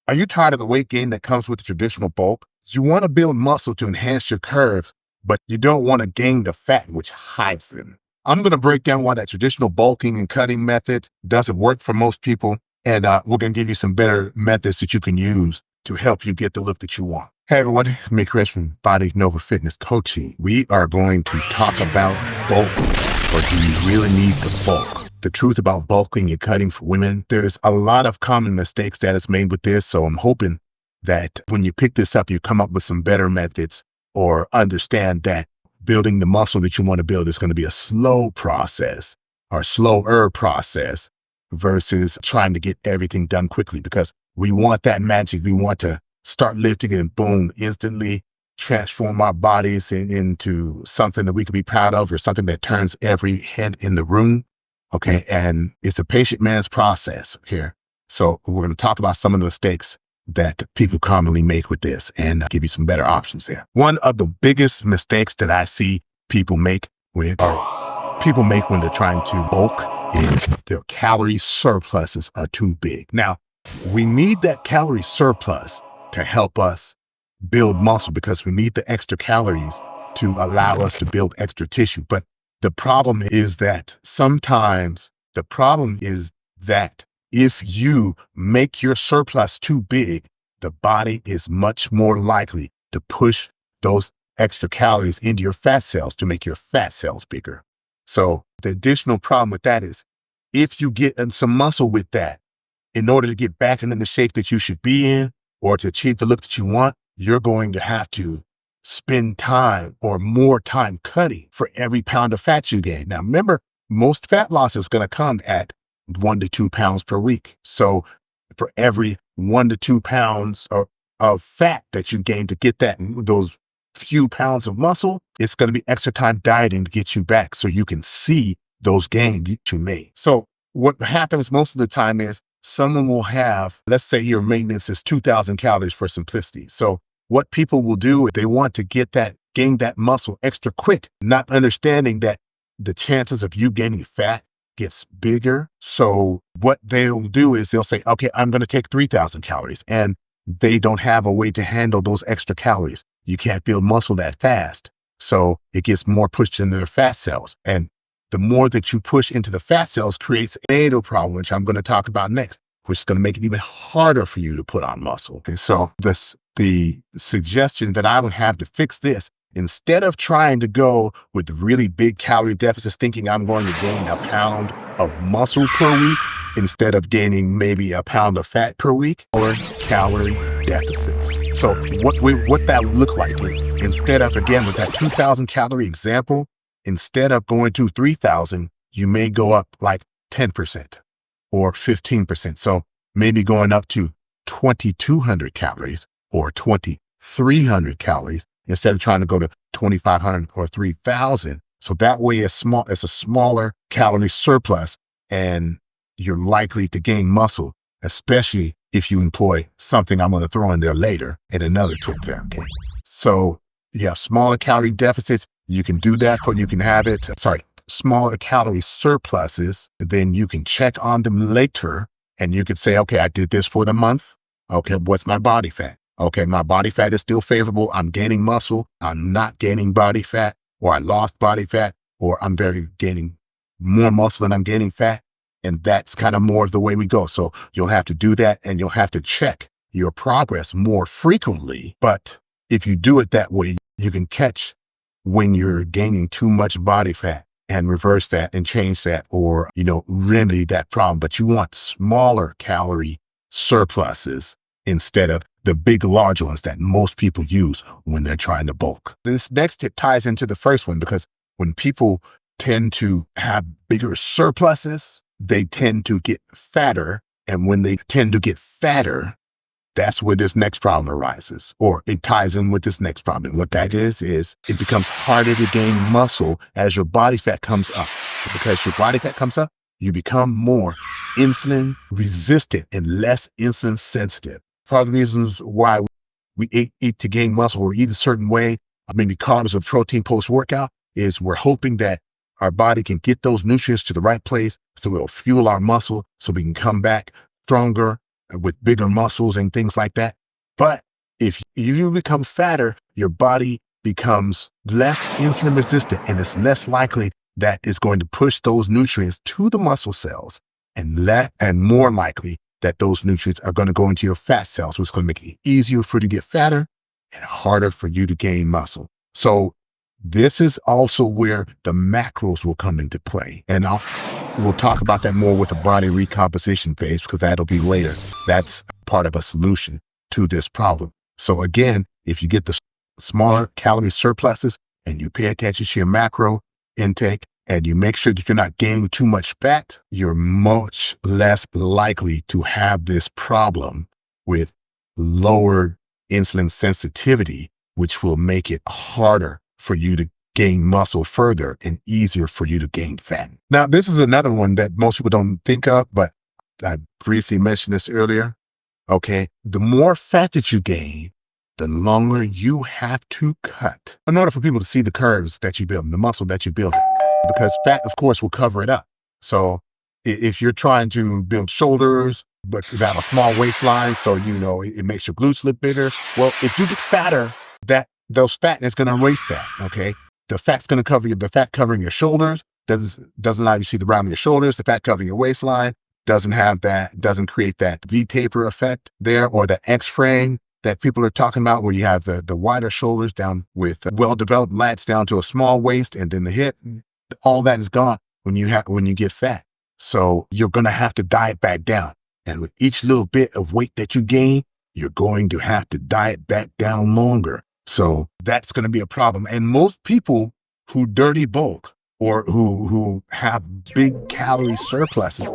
Are you tired of the weight gain that comes with the traditional bulk? You want to build muscle to enhance your curves, but you don't want to gain the fat which hides them. I'm going to break down why that traditional bulking and cutting method doesn't work for most people, and we're going to give you some better methods that you can use to help you get the look that you want. Hey everyone, it's me, Chris from Body Nova Fitness Coaching. We are going to talk about bulking, or do you really need the bulk? The truth about bulking and cutting for women, there's a lot of common mistakes that is made with this, so I'm hoping that when you pick this up, you come up with some better methods or understand that building the muscle that you want to build is going to be a slow process or slower process versus trying to get everything done quickly, because we want that magic. We want to start lifting and boom, instantly transform our bodies into something that we can be proud of, or something that turns every head in the room. Okay. And it's a patient man's process here. So we're going to talk about some of the mistakes that people commonly make with this and give you some better options there. One of the biggest mistakes that I see people make when they're trying to bulk is their calorie surpluses are too big. Now, we need that calorie surplus to help us build muscle, because we need the extra calories to allow us to build extra tissue. But the problem is that if you make your surplus too big, the body is much more likely to push those extra calories into your fat cells to make your fat cells bigger. So the additional problem with that is, if you get in some muscle with that, in order to get back into the shape that you should be in, or to achieve the look that you want, you're going to have to spend time or more time cutting for every pound of fat you gain. Now, remember, most fat loss is going to come at 1 to 2 pounds per week. So for every 1 to 2 pounds of fat that you gain to get those few pounds of muscle, it's going to be extra time dieting to get you back so you can see those gains that you made. So what happens most of the time is someone will have, let's say your maintenance is 2,000 calories for simplicity. So what people will do is they want to gain that muscle extra quick, not understanding that the chances of you gaining fat gets bigger. So what they'll do is they'll say, okay, I'm going to take 3,000 calories, and they don't have a way to handle those extra calories. You can't build muscle that fast. So it gets more pushed into their fat cells. And the more that you push into the fat cells creates a fatal problem, which I'm going to talk about next, which is going to make it even harder for you to put on muscle. Okay, so the suggestion that I would have to fix this, instead of trying to go with really big calorie deficits, thinking I'm going to gain a pound of muscle per week instead of gaining maybe a pound of fat per week, or calorie deficits. So what that would look like is, instead of, again, with that 2,000 calorie example, instead of going to 3,000, you may go up like 10% or 15%. So maybe going up to 2,200 calories or 2,300 calories instead of trying to go to 2,500 or 3,000. So that way it's a smaller calorie surplus, and you're likely to gain muscle, especially if you employ something I'm going to throw in there later in another tip there. Okay. So you have smaller calorie deficits. You can do that smaller calorie surpluses. Then you can check on them later, and you could say, okay, I did this for the month. Okay, what's my body fat? Okay, my body fat is still favorable. I'm gaining muscle. I'm not gaining body fat, or I lost body fat, or I'm gaining more muscle than I'm gaining fat. And that's kind of more of the way we go. So you'll have to do that, and you'll have to check your progress more frequently. But if you do it that way, you can catch when you're gaining too much body fat and reverse that and change that, or, remedy that problem. But you want smaller calorie surpluses instead of the big, large ones that most people use when they're trying to bulk. This next tip ties into the first one, because when people tend to have bigger surpluses, they tend to get fatter. And when they tend to get fatter, that's where this next problem arises, or it ties in with this next problem. What that is it becomes harder to gain muscle as your body fat comes up. Because your body fat comes up, you become more insulin resistant and less insulin sensitive. Part of the reasons why we eat to gain muscle, or eat a certain way, maybe carbs or protein post-workout, is we're hoping that our body can get those nutrients to the right place so it'll fuel our muscle so we can come back stronger with bigger muscles and things like that. But if you become fatter, your body becomes less insulin resistant, and it's less likely that it's going to push those nutrients to the muscle cells, and more likely that those nutrients are going to go into your fat cells, which is going to make it easier for you to get fatter and harder for you to gain muscle. So this is also where the macros will come into play. And we'll talk about that more with the body recomposition phase, because that'll be later. That's part of a solution to this problem. So again, if you get the smaller calorie surpluses and you pay attention to your macro intake and you make sure that you're not gaining too much fat, you're much less likely to have this problem with lowered insulin sensitivity, which will make it harder for you to gain muscle further and easier for you to gain fat. Now, this is another one that most people don't think of, but I briefly mentioned this earlier. Okay, the more fat that you gain, the longer you have to cut in order for people to see the curves that you build, the muscle that you build, because fat, of course, will cover it up. So if you're trying to build shoulders, but you have a small waistline, so it makes your glutes look bigger. Well, if you get fatter, those fat is going to erase that. Okay, the fat's going to cover the fat covering your shoulders doesn't allow you to see the round of your shoulders. The fat covering your waistline doesn't create that V-taper effect there, or that X-frame that people are talking about, where you have the wider shoulders down with well-developed lats down to a small waist, and then the hip. All that is gone when you get fat. So you're going to have to diet back down. And with each little bit of weight that you gain, you're going to have to diet back down longer. So that's going to be a problem. And most people who dirty bulk or who have big calorie surpluses,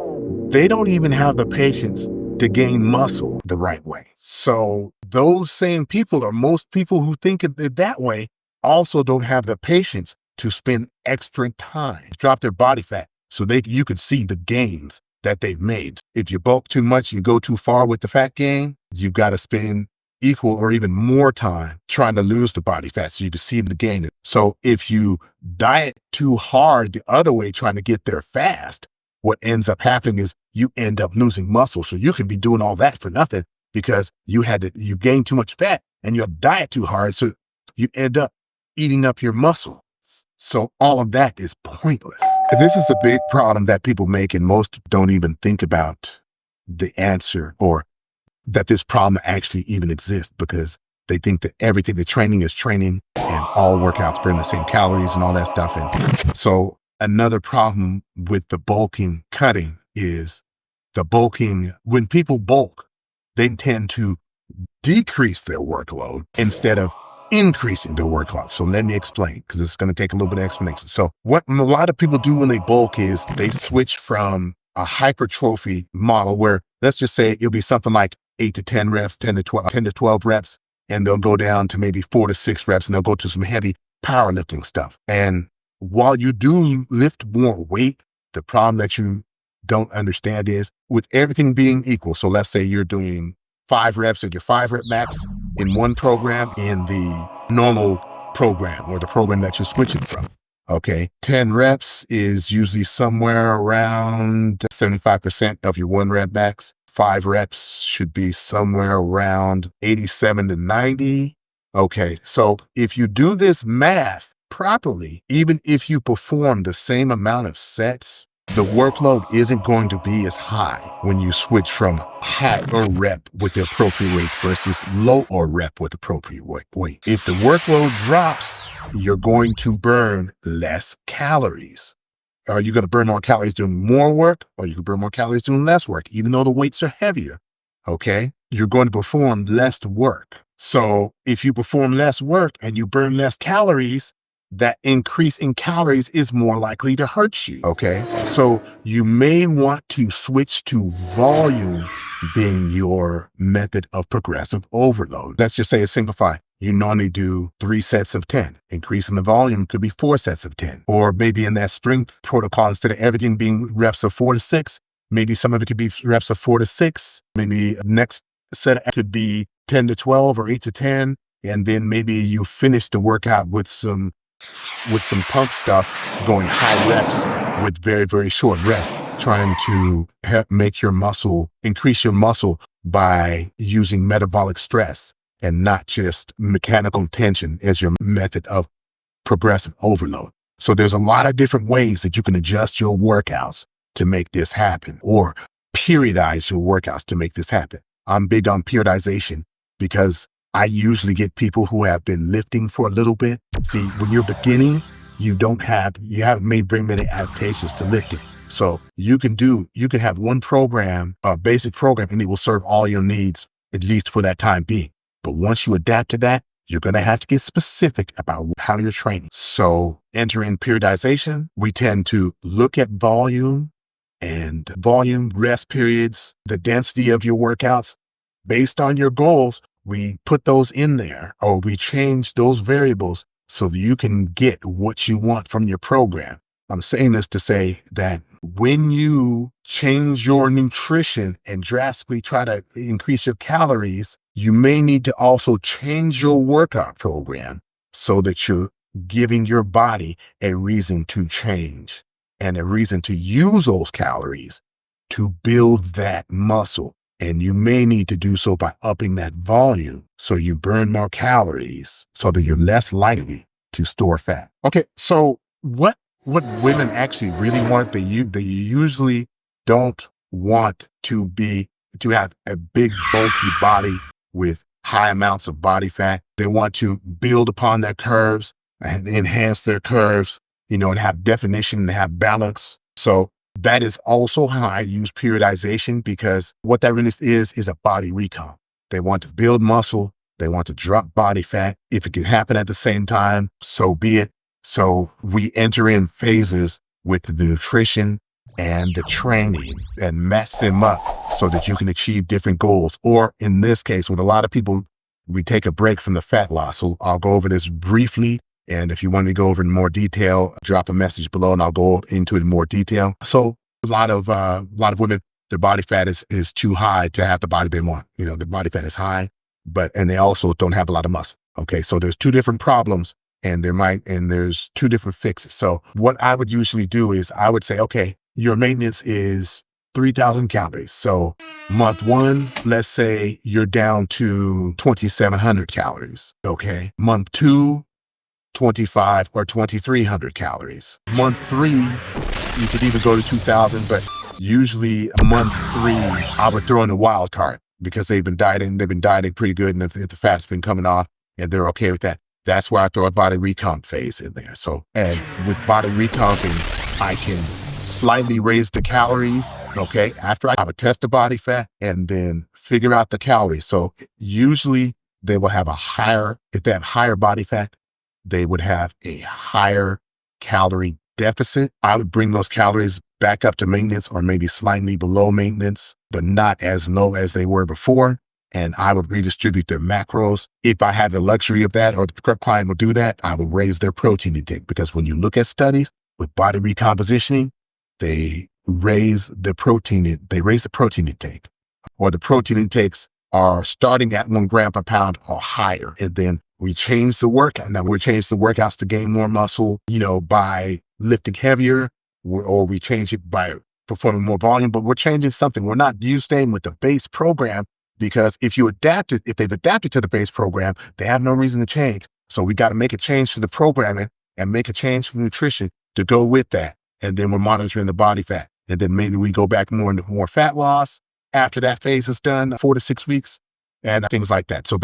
they don't even have the patience to gain muscle the right way. So those same people, or most people who think of it that way, also don't have the patience to spend extra time, drop their body fat so you could see the gains that they've made. If you bulk too much, you go too far with the fat gain, you've got to spend equal or even more time trying to lose the body fat so you can see the gain. So if you diet too hard the other way, trying to get there fast, what ends up happening is you end up losing muscle. So you can be doing all that for nothing because you gain too much fat and you diet too hard. So you end up eating up your muscle. So all of that is pointless. This is a big problem that people make, and most don't even think about the answer, or that this problem actually even exists, because they think that everything, the training is training and all workouts burn the same calories and all that stuff. And so another problem with the bulking cutting is the bulking. When people bulk, they tend to decrease their workload instead of increasing their workload. So let me explain, because it's going to take a little bit of explanation. So what a lot of people do when they bulk is they switch from a hypertrophy model where, let's just say it'll be something like 8 to 10 reps, 10 to 12 reps, and they'll go down to maybe 4 to 6 reps, and they'll go to some heavy powerlifting stuff. And while you do lift more weight, the problem that you don't understand is, with everything being equal, so let's say you're doing 5 reps at your 5 rep max in one program, in the normal program or the program that you're switching from. Okay, 10 reps is usually somewhere around 75% of your 1 rep max. 5 reps should be somewhere around 87 to 90. Okay, so if you do this math properly, even if you perform the same amount of sets, the workload isn't going to be as high when you switch from high or rep with the appropriate weight versus low or rep with appropriate weight. If the workload drops, you're going to burn less calories. Are you going to burn more calories doing more work, or you can burn more calories doing less work, even though the weights are heavier? Okay, you're going to perform less work. So if you perform less work and you burn less calories, that increase in calories is more likely to hurt you. Okay, so you may want to switch to volume being your method of progressive overload. Let's just say, simplify. You normally do 3 sets of 10. Increasing the volume could be 4 sets of 10. Or maybe in that strength protocol, instead of everything being reps of 4 to 6, maybe some of it could be reps of 4 to 6. Maybe next set could be 10 to 12 or 8 to 10. And then maybe you finish the workout with some pump stuff, going high reps with very, very short reps, trying to make your muscle, increase your muscle by using metabolic stress and not just mechanical tension as your method of progressive overload. So there's a lot of different ways that you can adjust your workouts to make this happen, or periodize your workouts to make this happen. I'm big on periodization because I usually get people who have been lifting for a little bit. See, when you're beginning, you haven't made very many adaptations to lifting. So you can have one program, a basic program, and it will serve all your needs, at least for that time being. But once you adapt to that, you're going to have to get specific about how you're training. So entering periodization, we tend to look at volume and volume, rest periods, the density of your workouts. Based on your goals, we put those in there, or we change those variables so that you can get what you want from your program. I'm saying this to say that when you change your nutrition and drastically try to increase your calories, you may need to also change your workout program so that you're giving your body a reason to change and a reason to use those calories to build that muscle. And you may need to do so by upping that volume so you burn more calories so that you're less likely to store fat. Okay, so what women actually really want, they usually don't want to have a big bulky body with high amounts of body fat. They want to build upon their curves and enhance their curves, and have definition and have balance. So that is also how I use periodization, because what that really is a body recomp. They want to build muscle. They want to drop body fat. If it can happen at the same time, so be it. So we enter in phases with the nutrition and the training and match them up so that you can achieve different goals. Or in this case, with a lot of people, we take a break from the fat loss. So I'll go over this briefly. And if you want me to go over in more detail, drop a message below and I'll go into it in more detail. So a lot of women, their body fat is too high to have the body they want. Their body fat is high, and they also don't have a lot of muscle. Okay. So there's two different problems and there's two different fixes. So what I would usually do is I would say, okay, your maintenance is 3,000 calories. So month one, let's say you're down to 2,700 calories. Okay. Month two, 25 or 2,300 calories. Month three, you could even go to 2,000, but usually month three, I would throw in a wild card because they've been dieting pretty good, and the fat's been coming off and they're okay with that. That's why I throw a body recomp phase in there. So, and with body recomping, I can slightly raise the calories, okay, after I would test the body fat and then figure out the calories. So usually they will have if they have higher body fat, they would have a higher calorie deficit. I would bring those calories back up to maintenance or maybe slightly below maintenance, but not as low as they were before. And I would redistribute their macros. If I have the luxury of that, or the client will do that, I would raise their protein intake, because when you look at studies with body recompositioning, they raise the protein intake, or the protein intakes are starting at 1 gram per pound or higher. And then we change the workout. Now we change the workouts to gain more muscle, by lifting heavier, or we change it by performing more volume, but we're changing something. We're not staying with the base program, because if they've adapted to the base program, they have no reason to change. So we got to make a change to the programming and make a change for nutrition to go with that. And then we're monitoring the body fat. And then maybe we go back into more fat loss after that phase is done, 4 to 6 weeks, and things like that. So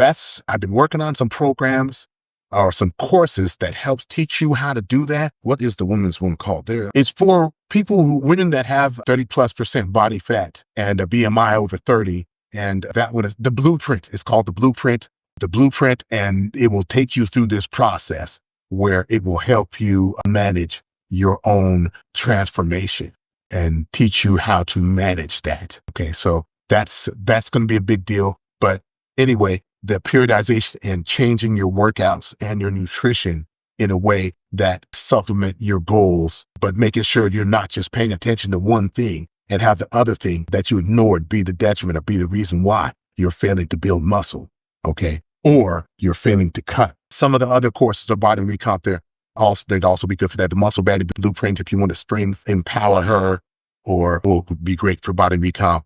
I've been working on some programs or some courses that helps teach you how to do that. What is the women's one called there? It's for women that have 30+% body fat and a BMI over 30. And that one is the blueprint. It's called the blueprint, and it will take you through this process where it will help you manage your own transformation and teach you how to manage that. Okay. So that's going to be a big deal. But anyway, the periodization and changing your workouts and your nutrition in a way that supplement your goals, but making sure you're not just paying attention to one thing and have the other thing that you ignored be the detriment or be the reason why you're failing to build muscle. Okay. Or you're failing to cut. Some of the other courses of body recomp they'd also be good for that. The muscle body blueprint, if you want to strength, empower her, or will be great for body recomp.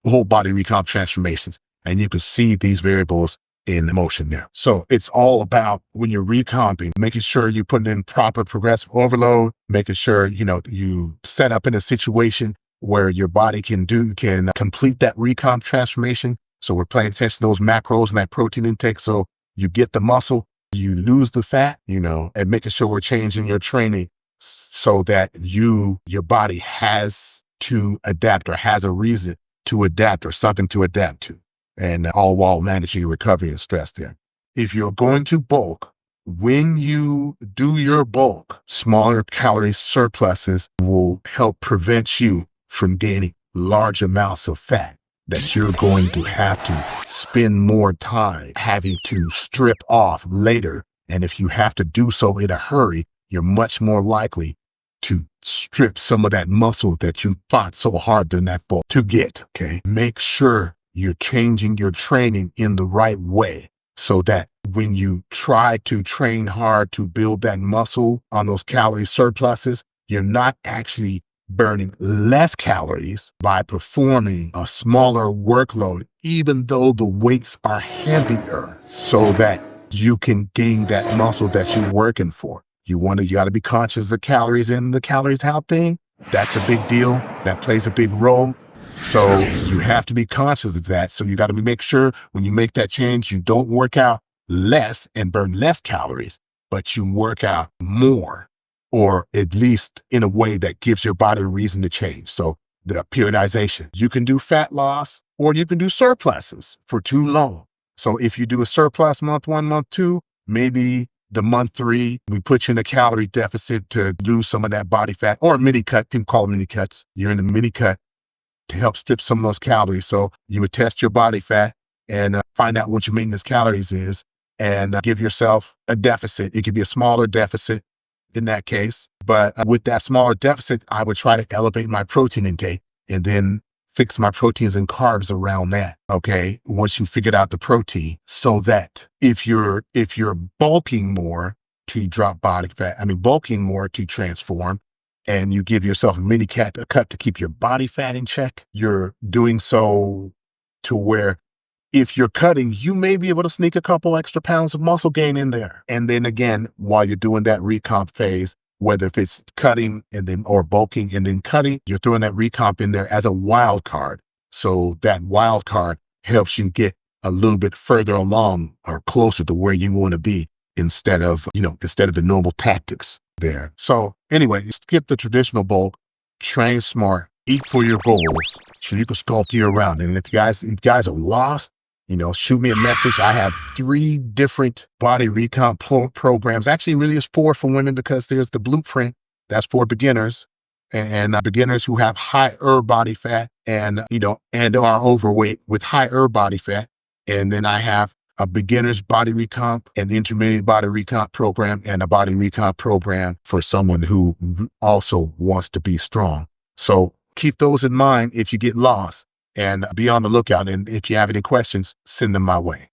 whole body recomp transformations. And you can see these variables in motion there. So it's all about, when you're recomping, making sure you're putting in proper progressive overload, making sure, you set up in a situation where your body can complete that recomp transformation. So we're paying attention to those macros and that protein intake. So you get the muscle, you lose the fat, and making sure we're changing your training so that your body has to adapt, or has a reason to adapt, or something to adapt to. And all while managing recovery and stress there. If you're going to bulk, when you do your bulk, smaller calorie surpluses will help prevent you from gaining large amounts of fat that you're going to have to spend more time having to strip off later. And if you have to do so in a hurry, you're much more likely to strip some of that muscle that you fought so hard during that bulk to get, okay? Make sure you're changing your training in the right way, so that when you try to train hard to build that muscle on those calorie surpluses, you're not actually burning less calories by performing a smaller workload, even though the weights are heavier, so that you can gain that muscle that you're working for. You got to be conscious of the calories in, the calories out thing. That's a big deal. That plays a big role. So you have to be conscious of that. So you got to make sure when you make that change, you don't work out less and burn less calories, but you work out more, or at least in a way that gives your body a reason to change. So the periodization, you can do fat loss, or you can do surpluses for too long. So if you do a surplus month 1, month 2, maybe the month 3, we put you in a calorie deficit to lose some of that body fat, or a mini cut. People call them mini cuts. You're in a mini cut to help strip some of those calories. So you would test your body fat and find out what your maintenance calories is, and give yourself a deficit. It could be a smaller deficit in that case. But with that smaller deficit, I would try to elevate my protein intake and then fix my proteins and carbs around that. Okay. Once you figured out the protein, so that if you're bulking more to drop body fat, bulking more to transform, and you give yourself a cut to keep your body fat in check, you're doing so to where if you're cutting, you may be able to sneak a couple extra pounds of muscle gain in there. And then again, while you're doing that recomp phase, whether if it's cutting or bulking and then cutting, you're throwing that recomp in there as a wild card. So that wild card helps you get a little bit further along or closer to where you want to be, instead of the normal tactics there. So anyway, skip the traditional bulk, train smart, eat for your goals, so you can sculpt year round. And if you guys are lost, shoot me a message. I have 3 different body recomp programs. Actually, really it's 4 for women, because there's the blueprint. That's for beginners and beginners who have higher body fat and are overweight with higher body fat. And then I have a beginner's body recomp, an intermediate body recomp program, and a body recomp program for someone who also wants to be strong. So keep those in mind if you get lost, and be on the lookout. And if you have any questions, send them my way.